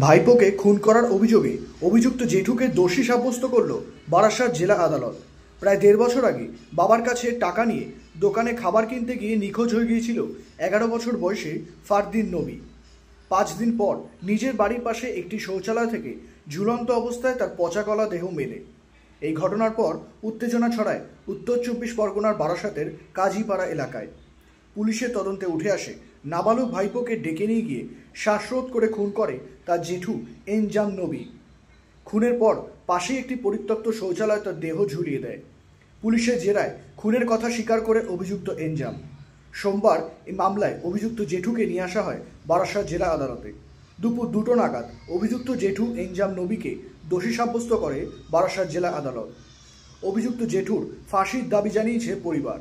ভাইপোকে খুন করার অভিযোগে অভিযুক্ত জেঠুকে দোষী সাব্যস্ত করল বারাসাত জেলা আদালত। প্রায় ১.৫ বছর আগে বাবার কাছে টাকা নিয়ে দোকানে খাবার কিনতে গিয়ে নিখোঁজ হয়ে গিয়েছিল ১১ বছর বয়সী ফারদিন নবী। ৫ দিন পর নিজের বাড়ির পাশে একটি শৌচালয় থেকে ঝুলন্ত অবস্থায় তার পচাগলা দেহ মেলে। এই ঘটনার পর উত্তেজনা ছড়ায় উত্তর ২৪ পরগনার বারাসাতের কাজীপাড়া এলাকায়। পুলিশের তদন্তে উঠে আসে নাবালক ভাইপোকে ডেকে নিয়ে গিয়ে শ্বাসরোধ করে খুন করে তার জেঠু এনজাম নবী। খুনের পর পাশেই একটি পরিত্যক্ত শৌচালয় তার দেহ ঝুলিয়ে দেয়। পুলিশের জেরায় খুনের কথা স্বীকার করে অভিযুক্ত এনজাম। সোমবার এই মামলায় অভিযুক্ত জেঠুকে নিয়ে আসা হয় বারাসাত জেলা আদালতে। দুপুর ২টো নাগাদ অভিযুক্ত জেঠু এনজাম নবীকে দোষী সাব্যস্ত করে বারাসাত জেলা আদালত। অভিযুক্ত জেঠুর ফাঁসির দাবি জানিয়েছে পরিবার।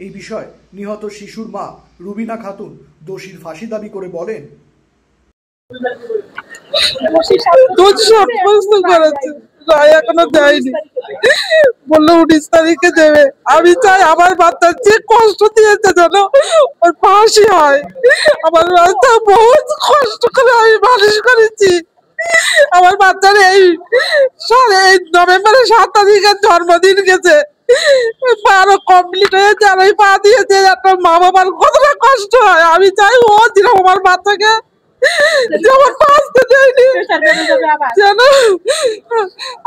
এই বিষয়ে নিহত শিশুর মা রুবিনা খাতুন দোষীর ফাঁসি দাবি করে বলেন, এখনো দেয়নি, বললো 19 তারিখে দেবে। আমি চাই আমার বাচ্চার যে কষ্ট দিয়েছে যেন ওর ফাঁসি হয়। আমার বাচ্চা বহুত কষ্ট করে আমি মানুষ করেছি। আমার বাচ্চার এই নভেম্বরের ৭ তারিখে জন্মদিন গেছে, আরো কমপ্লিট হয়েছে, আর ওই পা দিয়েছে। একটা মা বাবার কতটা কষ্ট হয়। আমি চাই ও যেরকম আমার বাচ্চাকে যেমন বাঁচতে দেয়নি, যেন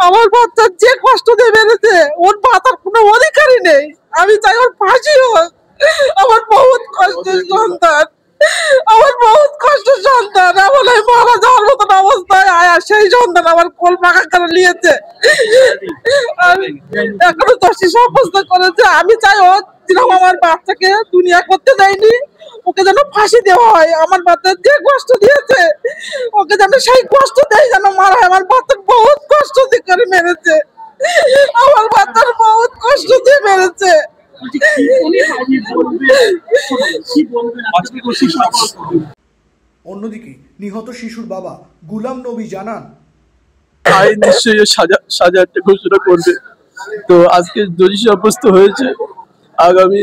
আমার বাচ্চার যে কষ্ট দিয়ে বেড়েছে ওর বাঁচার কোনো অধিকারই নেই। আমি চাই ওর ফাঁসি হোক। আমার বহুত কষ্টের সন্তান, আমার বহুত কষ্টের সন্তান, এমন মারা যাওয়ার মতন অবস্থায় আয়া সেই সন্তান আমার কোল পাকা করে নিয়েছে, এখনো দোষী সাব্যস্ত করেছে। আমি চাই ও যেরকম আমার বাচ্চাকে দুনিয়া করতে দেয়নি, ওকে যেন ফাঁসি দেওয়া হয়। আমার বাচ্চার যে কষ্ট দিয়েছে ওকে যেন সেই কষ্ট দেয়, যেন মারা হয়। আমার বাচ্চার বহুত কষ্ট দিয়ে করে মেরেছে, আমার বাচ্চার বহুত কষ্ট দিয়ে মেরেছে। অন্যদিকে নিহত শিশুর বাবা গুলাম নবী জানান, আইন নিশ্চয়ই সাজা একটা ঘোষণা করবে। তো আজকে দোষী সাব্যস্ত হয়েছে, আগামী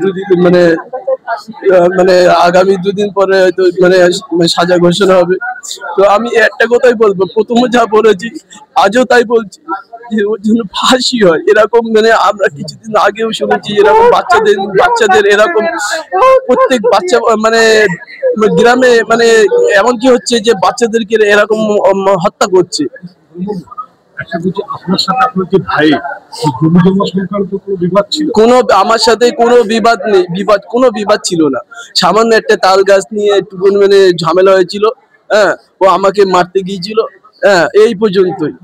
দুদিন মানে আগামী 2 দিন পরে হয়তো সাজা ঘোষণা হবে। তো আমি একটা কথাই বলবো, প্রথমে যা বলেছি আজও তাই বলছি যে ওর জন্য ফাঁসি হয়। এরকম আমরা কিছুদিন আগেও শুনেছি এরকম বাচ্চাদের এরকম প্রত্যেক বাচ্চা গ্রামে এমনকি হচ্ছে যে বাচ্চাদেরকে এরকম হত্যা করছে। আপনার সাথে আপনার যে ভাই সংক্রান্ত কোনো বিবাদ ছিল? আমার সাথে কোনো বিবাদ নেই, কোনো বিবাদ ছিল না। সামান্য একটা তাল গাছ নিয়ে একটু ঝামেলা হয়েছিল। হ্যাঁ, ও আমাকে মারতে গিয়েছিল। হ্যাঁ, এই পর্যন্তই।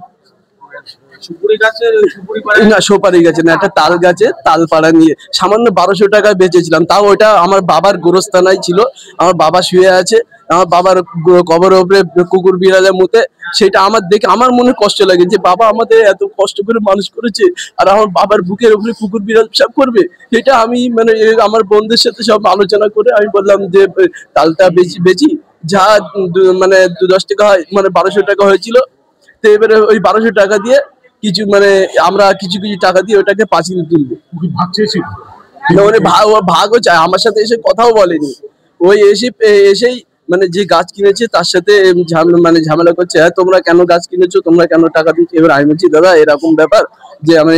না, সুপারি গাছে না, একটা তাল গাছে তালপাড়া নিয়ে সামান্য 1200 টাকা বেচেছিলাম। তাও ওটা আমার বাবার গোরস্থানায় ছিল। আমার বাবা শুয়ে আছে, আমার বাবার কবরের উপরে কুকুর বিড়ালের মতে। সেটা আমার দেখে আমার মনে কষ্ট লাগে যে বাবা আমাদের এত কষ্ট করে মানুষ করেছে, আর আমার বাবার বুকের উপরে কুকুর বিড়াল সব করবে। এটা আমি আমার বন্ধুদের সাথে সব আলোচনা করে আমি বললাম যে তালটা বেচি, যা 10 টাকা হয়, 1200 টাকা হয়েছিল। তো এবারে ওই 1200 টাকা দিয়ে কিছু আমরা কিছু টাকা দিয়ে ওটাকে পাঁচিল তুলবো। ভাগও চায়, আমার সাথে এসে কথাও বলেনি। ওই এসেই যে গাছ কিনেছে তার সাথে ঝামেলা করছে। হ্যাঁ, তোমরা কেন গাছ কিনেছো, তোমরা কেন টাকা দিচ্ছ? এবার আমি বলছি দাদা এরকম ব্যাপার যে আমি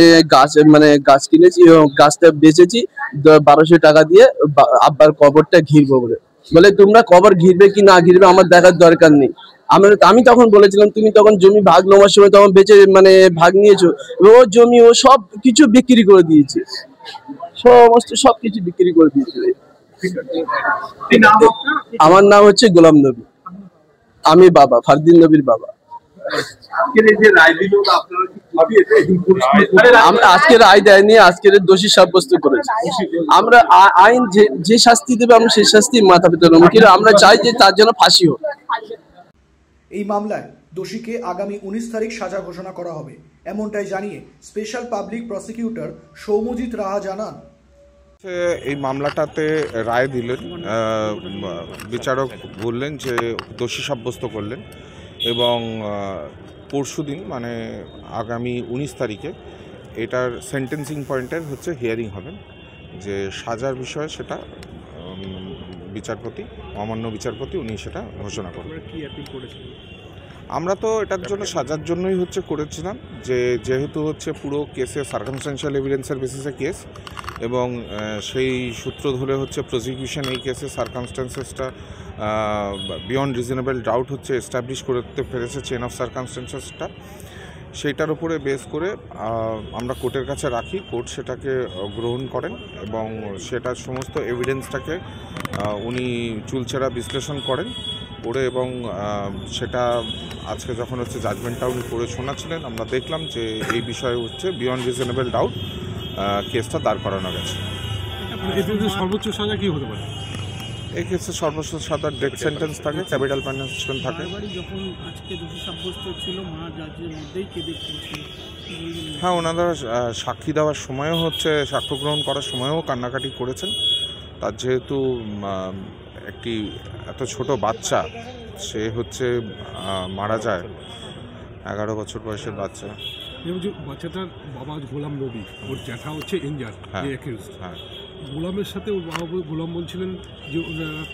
গাছ কিনেছি এবং গাছটা বেচেছি 1200 টাকা দিয়ে আব্বার কবরটা ঘিরবো বলে তোমরা কবর ঘিরবে কি না ঘিরবে আমার দেখার দরকার নেই। আমি তখন বলেছিলাম তুমি তখন জমি ভাগ নেওয়ার সময় তখন বেচে ভাগ নিয়েছো। ও জমি ও সব কিছু বিক্রি করে দিয়েছে, সবকিছু বিক্রি করে দিয়েছে। আমার নাম হচ্ছে গোলাম নবী, আমি বাবা, ফারদিন নবীর বাবা। আজকে রায় দেয়নি, আজকের দোষী সাব্যস্ত করেছে। আমরা আইন যে শাস্তি দেবে আমরা সেই শাস্তি মাথা পেতে নেবো, কিন্তু আমরা চাই যে তার জন্য ফাঁসি হোক। এই মামলায় দোষীকে আগামী 19 তারিখ সাজা ঘোষণা করা হবে, এমনটাই জানিয়ে স্পেশাল পাবলিক প্রসিকিউটর সৌম্যজিৎ রাহা জানান, এই মামলাটাতে রায় দিলেন, বিচারক বললেন যে দোষী সাব্যস্ত করলেন এবং পরশুদিন আগামী 19 তারিখে এটার সেন্টেন্সিং পয়েন্টের হিয়ারিং হবেন। যে সাজার বিষয়ে সেটা বিচারপতি, অমান্য বিচারপতি উনি সেটা ঘোষণা করবেন। কি অ্যাপিল করেছেন? আমরা তো এটার জন্য সাজার জন্যই হচ্ছে করেছিলাম, যে যেহেতু হচ্ছে পুরো কেসে সার্কামস্ট্যান্সিয়াল এভিডেন্সের বেসিসে কেস, এবং সেই সূত্র ধরে হচ্ছে প্রসিকিউশন এই কেসে সার্কামস্ট্যান্সেসটা বিয়ন্ড রিজনেবল ডাউট হচ্ছে এস্টাবলিশ করতে পেরেছে, চেন অফ সার্কামস্ট্যান্সেসটা। সেইটার উপরে বেস করে আমরা কোর্টের কাছে রাখি, কোর্ট সেটাকে গ্রহণ করেন এবং সেটার সমস্ত এভিডেন্সটাকে উনি চুলচেরা বিশ্লেষণ করেন করে, এবং সেটা আজকে যখন হচ্ছে জাজমেন্টটা উনি করে শোনাচ্ছিলেন, আমরা দেখলাম যে এই বিষয়ে হচ্ছে বিয়ন্ড রিজনেবল ডাউট কেসটা দাঁড় করানো গেছে। সর্বোচ্চ সাজা কি হতে পারে? এই কেসে সর্বোচ্চ সাজা ডেথ সেন্টেন্স থাকে, ক্যাপিটাল পানিশমেন্ট থাকে। যখন আজকে দোষী সাব্যস্ত ছিল, মা জাজের মধ্যেই কেঁদে ফেলছিল। হ্যাঁ, ওনারা সাক্ষী দেওয়ার সময়ও হচ্ছে, সাক্ষ্য গ্রহণ করার সময়ও কান্নাকাটি করেছেন। তার যেহেতু একটি এত ছোট বাচ্চা, সে হচ্ছে মারা যায়, 11 বছর বয়সের বাচ্চা। বাচ্চাটার বাবা গোলাম নবী, ওর জ্যাঠা হচ্ছে এনজার, হ্যাঁ, গোলামের সাথে ওর বাবা গোলাম বলছিলেন যে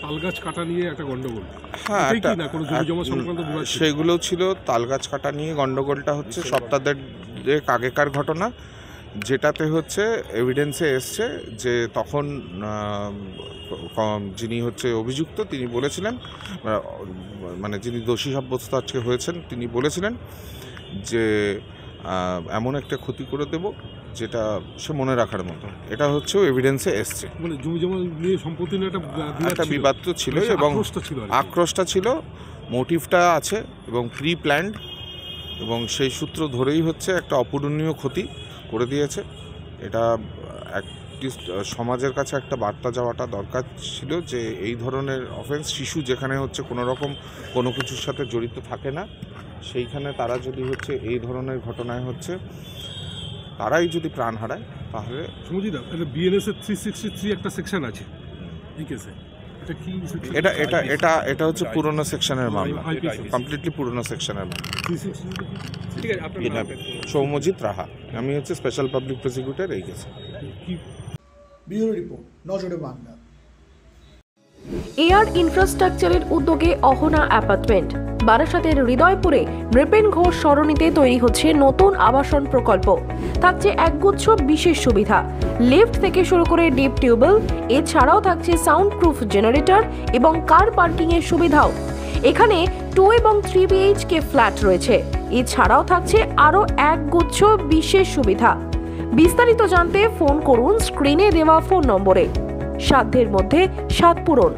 তালগাছ কাটা নিয়ে একটা গন্ডগোল। হ্যাঁ, কোনো জমি জমা সংক্রান্ত সেগুলো ছিল। তালগাছ কাটা নিয়ে গন্ডগোলটা হচ্ছে সপ্তাহের আগেকার ঘটনা, যেটাতে হচ্ছে এভিডেন্সে এসছে যে তখন যিনি হচ্ছে অভিযুক্ত তিনি বলেছিলেন, মানে যিনি দোষী সাব্যস্ত আজকে হয়েছেন, তিনি বলেছিলেন যে এমন একটা ক্ষতি করে দেব যেটা সে মনে রাখার মতো। এটা হচ্ছে এভিডেন্সে এসছে। মানে জমি জমা নিয়ে সম্পত্তি নিয়ে একটা বিবাদ তো ছিল, এবং আক্রোশটা ছিল, মোটিভটা আছে এবং প্রি প্ল্যান্ড, এবং সেই সূত্র ধরেই হচ্ছে একটা অপূরণীয় ক্ষতি করে দিয়েছে। এটা সমাজের কাছে একটা বার্তা যাওয়াটা দরকার ছিল যে এই ধরনের অফেন্স, শিশু যেখানে হচ্ছে কোনো রকম কোনো কিছুর সাথে জড়িত থাকে না, সেইখানে তারা যদি হচ্ছে এই ধরনের ঘটনায় হচ্ছে তারাই যদি প্রাণ হারায়, তাহলে সমজিদা বিএনএস এর 363 একটা সেকশন আছে এই কেসে। এটা হচ্ছে পুরনো সেকশনের মামলা, কমপ্লিটলি পুরনো সেকশনের মামলা। সৌম্যজিৎ রাহা, আমি হচ্ছে স্পেশাল পাবলিক প্রসিকিউটর এই কেসে। ব্যুরো রিপোর্ট, নজরে বাংলা। এয়ার ইনফ্রাস্ট্রাকচারের উদ্যোগে অহনা অ্যাপার্টমেন্ট বারাসাতের হৃদয়পুরে নৃপেন ঘোষ সরণিতে তৈরি হচ্ছে নতুন আবাসন প্রকল্প। থাকছে একগুচ্ছ বিশেষ সুবিধা, লিফট থেকে শুরু করে ডিপ টিউবওয়েল, এছাড়াও থাকছে সাউন্ড প্রুফ জেনারেটর এবং কার পার্কিং এর সুবিধাও। এখানে 2 এবং 3 BHK ফ্ল্যাট রয়েছে, এছাড়াও থাকছে আরও একগুচ্ছ বিশেষ সুবিধা। বিস্তারিত জানতে ফোন করুন স্ক্রিনে দেওয়া ফোন নম্বরে। সাধ্যের মধ্যে স্বাদ পূরণ।